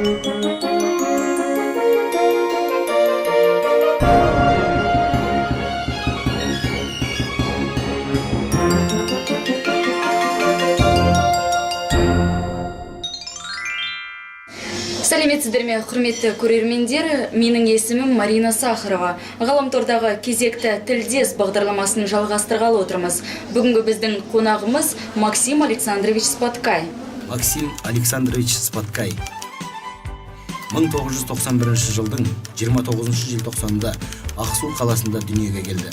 Сәлеметсіздер ме, құрметті көрермендер, менің есімім Марина Сахарова. Ғаламтордағы кезекті тілдес бағдарламасын жалғастырғалы отырмыз. Бүгінгі біздің қонағымыз Максим Александрович Споткай. Максим Александрович Споткай 1991 жылдың 29 желтоқсанында Ақсу қаласында дүниеге келді.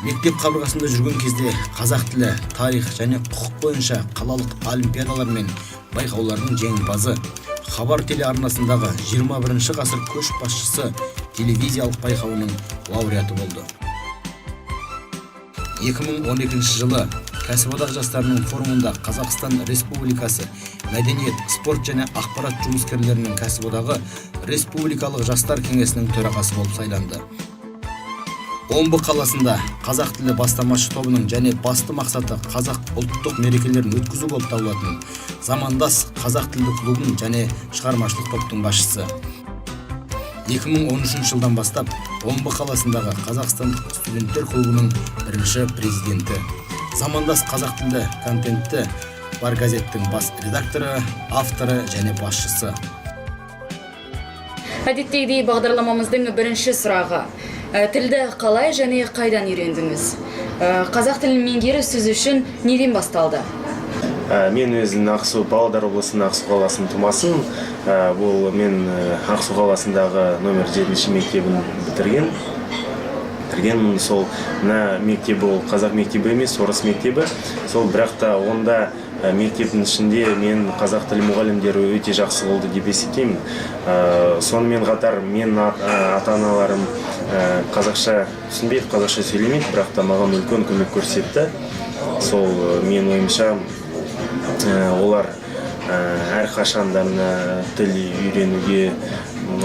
Мектеп қабырғасында жүрген кезде қазақ тілі, тарих және құқық бойынша қалалық олимпиадалар мен байқаулардың жеңімпазы, Хабар телеарнасындағы 21 ғасыр көшбасшысы телевизиялық байқауының лауреаты болды. 2012 жылы кәсіподақ жастарының форумында Қазақстан Республикасы мәдениет, спорт және ақпарат жұмыскерлерінің кәсіподағы Республикалық жастар кеңесінің төрағасы болып сайланды. Омбы қаласында қазақ тілі бастамашы тобының және басты мақсаты қазақ ұлттық мерекелерін өткізу болып табылатын Замандас қазақ тілді клубының және шығармашылық топтың басшысы. 2013 жылдан бастап Омбы қаласындағы Қазақстандық студенттер клубының бірінші президенті. Замандас қазақ тілді контентті бар газеттің бас редакторы, авторы және басшысы. Әдеттегідей бағдарламамыздың бірінші сұрағы. Тілді қалай және қайдан үйрендіңіз? Қазақ тілін меңгеру сіз үшін неден басталды? Мен өзім Ақсу, Павлодар облысының Ақсу қаласының тумасымын. Бұл мен Ақсу қаласындағы номер 7 мектебін бітірген. Сол мектебі ол қазақ мектебі емес, орыс мектебі. Сол бірақ та онда мектептің ішінде мен қазақ тілі мұғалімдері өте жақсы болды деп есептеймін. Сонымен қатар мен ата-аналарым қазақша түсінбейді, қазақша сөйлемейді, бірақ та маған үлкен көмек көрсетті. Сол мен ойымша олар әрқашан да тіл үйренуге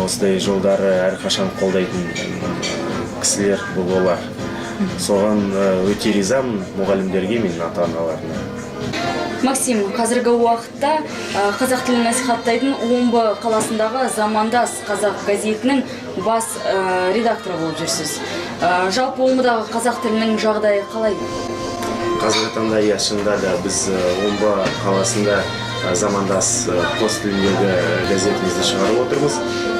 осындай жолдары әрқашан қолдайтын кісілер бұл олар. Соған өте ризамын мұғалімдерге, мен ата-аналарына. Максим, қазіргі уақытта қазақ тілін насихаттайтын Омбы қаласындағы Замандас қазақ газетінің бас редакторы болып жүрсіз. Жалпы Омбыдағы қазақ тілінің жағдайы қалай? Қазіргі таңда шынында да біз Омбы қаласында Замандас қос тіліндегі газетімізді шығарып отырмыз.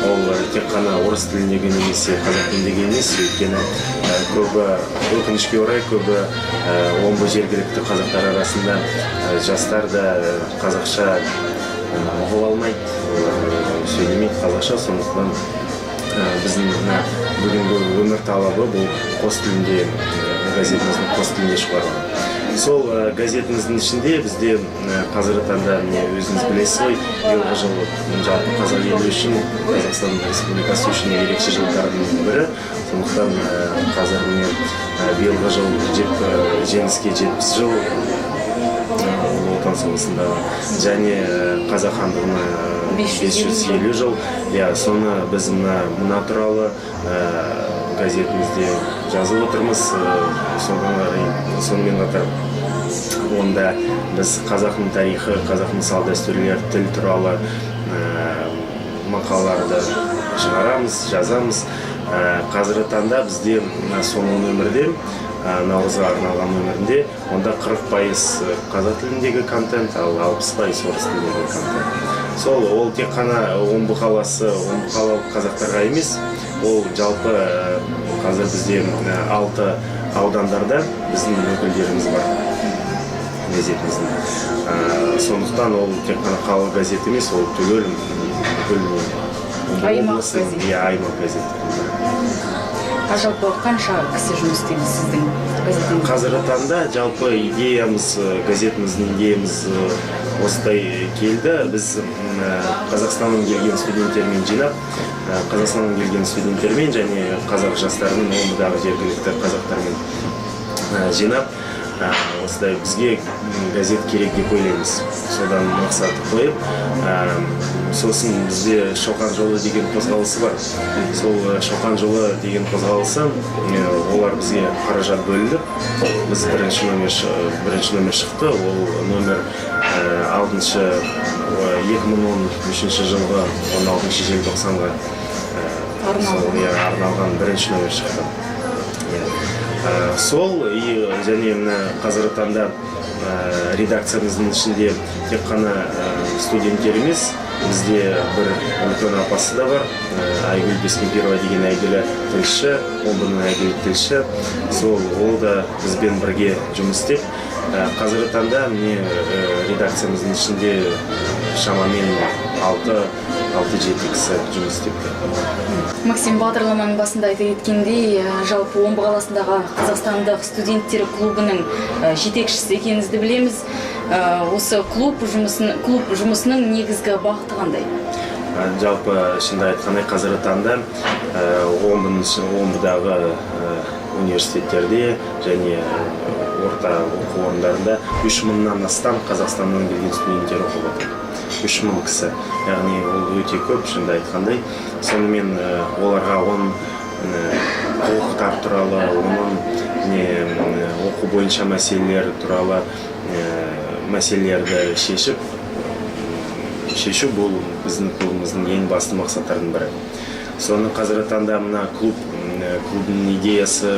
Ол тек қана орыс тіліндегі немесе қазақ тіліндегі емес, өйткені көбі өкінішке орай көбі Омбы жергілікті қазақтар арасында жастар да қазақша ұғып алмайды, сөйлемейді қазақша. Сондықтан біздің бүгінгі өмір талабы бұл қос тілінде газетіміздің қос тілінде шығару. Сол газетіміздің ішінде бізде қазіргі таңда өзіңіз білесіз ғой, биылғы жыл жалпы қазақ елі үшін, Қазақстан Республикасы үшін ерекше жылдардың бірі. Сондықтан қазір биылғы жыл жеңіске 70 жыл Ұлы Отан соғысындағы және қазақ хандығына 550 жыл. Соны біз мына туралы газетімізде жазып отырмыз. Сонымен қатар онда біз қазақтың тарихы, қазақтың салт-дәстүрлер, тіл туралы мақалаларды шығарамыз, жазамыз. Қазіргі таңда бізде соңғы нөмірде, наурызға арналған нөмірінде, онда 40% қазақ тіліндегі контент, ал 60% орыс тіліндегі контент. Сол ол тек қана Омбы қаласы, Омбы қалалық қазақтарға емес, ол жалпы қазір бізде 6 аудандарда біздің өкілдеріміз бар газетіміздің. Сондықтан ол тек қана қалалық газет емес, ол түгел аймақ газет. Жалпы қанша кісі жұмыс істейді сіздің газетіңізде? Қазіргі таңда жалпы идеямыз, газетіміздің идеямыз осылай келді. Біз Қазақстаннан келген студенттермен жинап, Қазақстаннан келген студенттермен және қазақ жастарының Омбыдағы жергілікті қазақтармен жинап, осындай бізге газет керек деп ойлаймыз. Содан мақсат қойып, сосын бізде Шоқан жолы деген қозғалысы бар. Сол Шоқан жолы деген қозғалысы олар бізге қаражат бөлді. Біз бірінші номер шықты. Ол номер 2013 жылғы 16 желтоқсанға арналған бірінші номер шықты. Сол және қазіргі таңда редакциямыздың ішінде тек қана студенттер емес, бізде бір үлкен апасы да бар, Айгүл Бескемпирова деген әйгілі тілші, омбының әйгілі тілші. Сол ол да бізбен бірге жұмыс істеп, қазіргі таңда редакциямыздың ішінде шамамен 6-7 кісі жұмыс істепті. Максим, бағдарламаның басында айта кеткендей, жалпы Омбы қаласындағы Қазақстандық студенттер клубының жетекшісі екеніңізді білеміз. Осы клуб жұмысының негізгі бағыты қандай? Жалпы шынды айтқандай, қазіргі таңда Омбыдағы университеттерде және орта оқу орындарында 3000-нан астам Қазақстаннан келген студенттер оқып отыр. 3000 кісі, яғни ол өте көп, шынды айтқандай. Сонымен оларға оқытар туралы, оқу бойынша мәселелер туралы мәселелерді шешу бұл біздің клубымыздың ең басты мақсаттардың бірі. Соны қазіргі таңда мына клубның идеясы,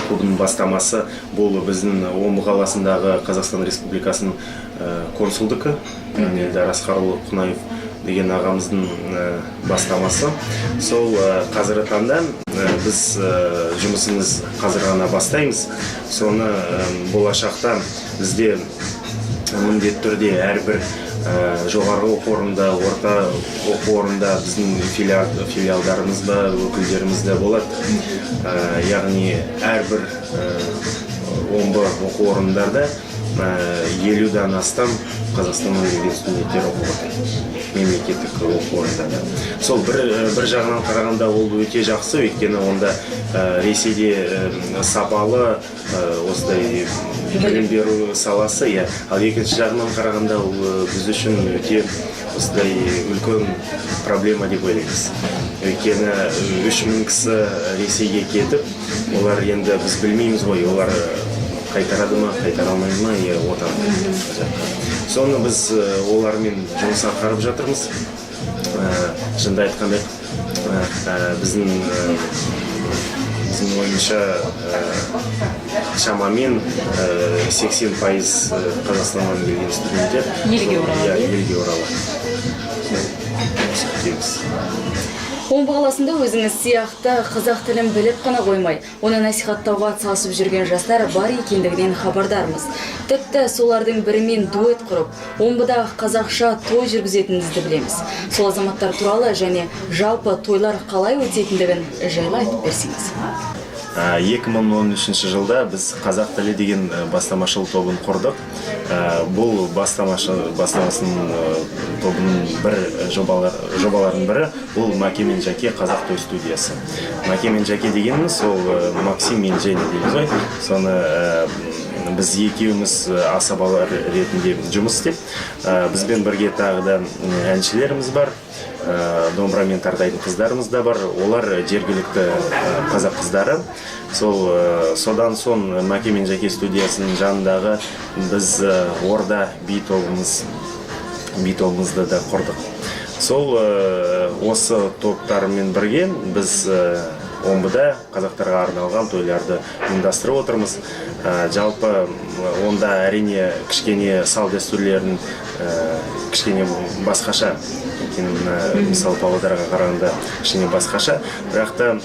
клубның бастамасы бұл біздің Омбы қаласындағы Қазақстан Республикасының консулдығы, Эльдар Асқарұлы Құнаев деген ағамыздың бастамасы. Сол қазіргі таңда біз жұмысымыз қазір ғана бастаймыз. Соны болашақта бізде міндетті түрде әрбір жоғарғы оқу орнында, орта оқу орнында біздің филиалдарымыз ба, өкілдеріміз де болады. Яғни әрбір Омбы оқу орындарда 50-дан астам Қазақстаннан келген студенттер оқып отыр, мемлекеттік оқу орындарда. Сол бір жағынан қарағанда ол өте жақсы, өйткені онда Ресейде сапалы осындай білім беру саласы, ал екінші жағынан қарағанда ол біз үшін өте осындай үлкен проблема деп ойлаймыз. Өйткені 3000 кісі Ресейге кетіп, олар енді біз білмейміз ғой, олар қайтарады ма, қайтара алмайды ма, отан. Соны біз олармен жұмыс атқарып жатырмыз. Шынды айтқандай, біздің ойынша шамамен 80% Қазақстаннан келген студенттер елге оралады. Омбы қаласында өзіңіз сияқты қазақ тілін біліп қана қоймай, оны насихаттауға атсалысып жүрген жастар бар екендігінен хабардармыз. Тіпті солардың бірімен дуэт құрып, Омбыда қазақша той жүргізетініңізді білеміз. Сол азаматтар туралы және жалпы тойлар қалай өтетіндігін жайлы айтып берсеңіз. 2013 жылда біз қазақ тілі деген бастамашыл тобын құрдық. Бұл бастамасының тобының бір жобалардың бірі бұл Маке мен Жаке қазақ той студиясы. Маке мен Жаке дегеніміз ол Максим мен Женя дейміз ғой. Соны біз екеуміз асабалар ретінде жұмыс істеп, бізбен бірге тағы да әншілеріміз бар, домбырамен тартайтын қыздарымыз да бар. Олар жергілікті қазақ қыздары. Содан соң Маке мен Жаке студиясының жанындағы біз орда би тобымызды да құрдық. Осы топтармен бірге біз Омбыда қазақтарға арналған тойларды ұйымдастырып отырмыз. Жалпы онда әрине кішкене сал дәстүрлерінің кішкене басқаша, мысалы Павлодарға қарағанда кішкене басқаша, бірақ та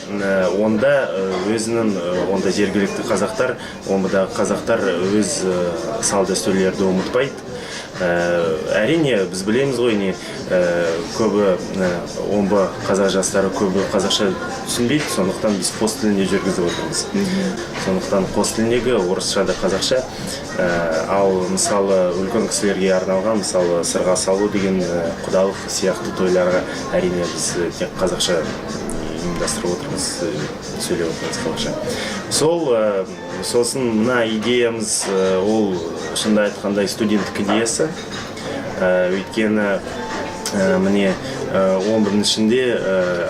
онда онда жергілікті қазақтар, Омбыдағы қазақтар өз сал дәстүрлерді ұмытпайды. Әрине біз білеміз ғой, көбі Омбы қазақ жастары көбі қазақша түсінбейді, сондықтан біз қос тілінде жүргізіп отырмыз. Сондықтан қос тіліндегі орысша да қазақша, ал мысалы үлкен кісілерге арналған, мысалы сырға салу деген құдалық сияқты тойларға әрине біз тек қазақша ұйымдастырып отырмыз, сөйлеп отырмыз қазақша. Сосын мына идеямыз ол шынында айтқандай студенттік идеясы. Өйткені міне 11-ның ішінде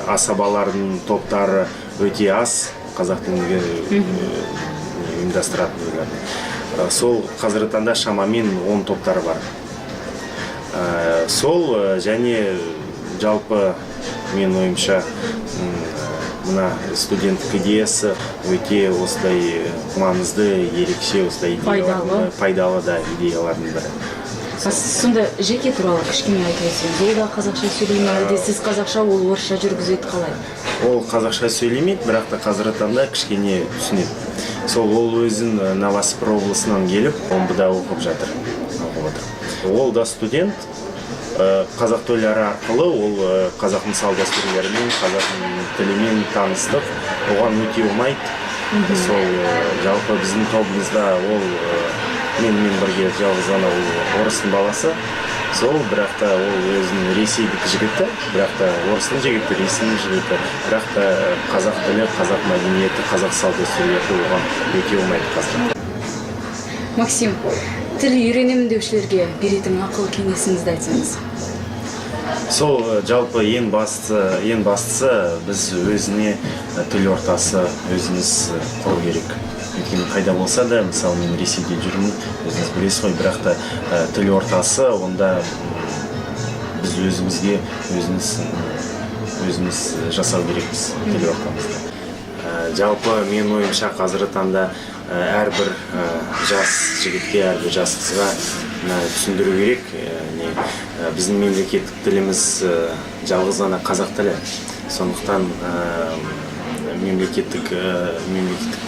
асабалардың топтары өте аз, қазақ тілінде ұйымдастыратын. Сол қазіргі таңда шамамен 10 топтары бар. Сол және жалпы мен ойымша мына студенттік идеясы өте осындай маңызды, ерекше осындай пайдалы да идеялардың бірі. Сонда жеке туралы кішкене айтып өтсеңіз, ол да қазақша сөйлей ме, әлде сіз қазақша, ол орысша жүргізеді қалай? Ол қазақша сөйлемейді, бірақ та қазіргі таңда кішкене түсінеді. Ол өзін Новосібір облысынан келіп, Омбыда оқып жатыр. Ол да студент, қазақ тілдері арқылы ол қазақтың салт-дәстүрлерімен, қазақ тілімен таныстық, оған өте ұнайды. Жалпы біздің тобымызда ол менімен бірге жалғыз ғана орыстың баласы. Бірақ та ол өзінің ресейдік жігіті, бірақ та орыстың жігіті, ресейдің жігіті, бірақ та қазақ тілі, қазақ мәдениеті, қазақ салт-дәстүрлері оған өте ұнайды қазір. Максим, тіл үйренемін деушілерге беретін ақыл кеңесіңізді айтсаңыз. Жалпы ең бастысы біз өзіне тіл ортасы өзіміз құру керек. Өйткені қайда болса да, мысалы мен Ресейде жүрмін, өзіңіз білесіз ғой, бірақ та тіл ортасы, онда біз өзімізге өзіміз жасау керекпіз тіл ортамызды. Жалпы мен ойымша қазіргі таңда әрбір жас жігітке, әрбір жас қызға түсіндіру керек. Біздің мемлекеттік тіліміз жалғыз ғана қазақ тілі. Сондықтан мемлекеттік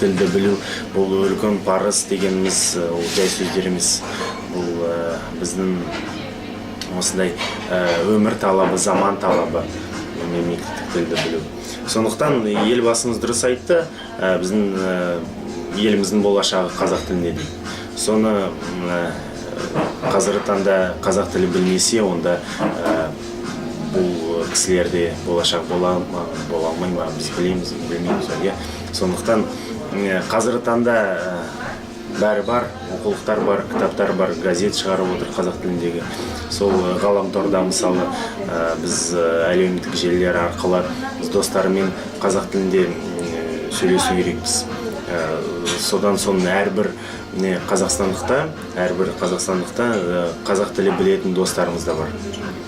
тілді білу бұл үлкен парыз дегеніміз ол жай сөздер емес. Бұл біздің осындай өмір талабы, заман талабы мемлекеттік тілді білу. Сондықтан елбасымыз дұрыс айтты, біздің еліміздің болашағы қазақ тілінде дейді. Соны қазіргі таңда қазақ тілі білмесе, онда бұл кісілерде болашақ бола алмай ма, біз білмейміз. Сондықтан қазіргі таңда бәрі бар, оқулықтар бар, кітаптар бар, газет шығарып отыр қазақ тіліндегі. Сол ғаламторда мысалы біз әлеуметтік желілер арқылы достарымен қазақ тілінде сөйлесу керекпіз. Содан соң әрбір қазақстандықта қазақ тілі білетін достарымыз да бар.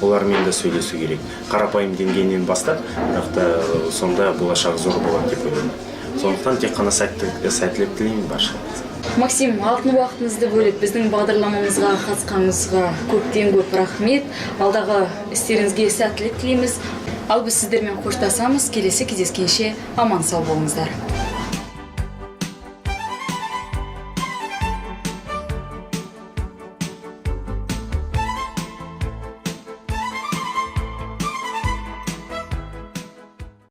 Олармен да сөйлесу керек. Қарапайым деңгейінен бастап, бірақ та сонда болашақ зор болады деп ойлаймын. Сондықтан тек қана сәттілік тілеймін баршаңызға. Максим, алтын уақытыңызды бөліп біздің бағдарламамызға қатысқаныңызға көптен көп рахмет. Алдағы істеріңізге сәттілік тілейміз. Ал біз сіздермен қоштасамыз. Келесі кездескенше аман сау болыңыздар.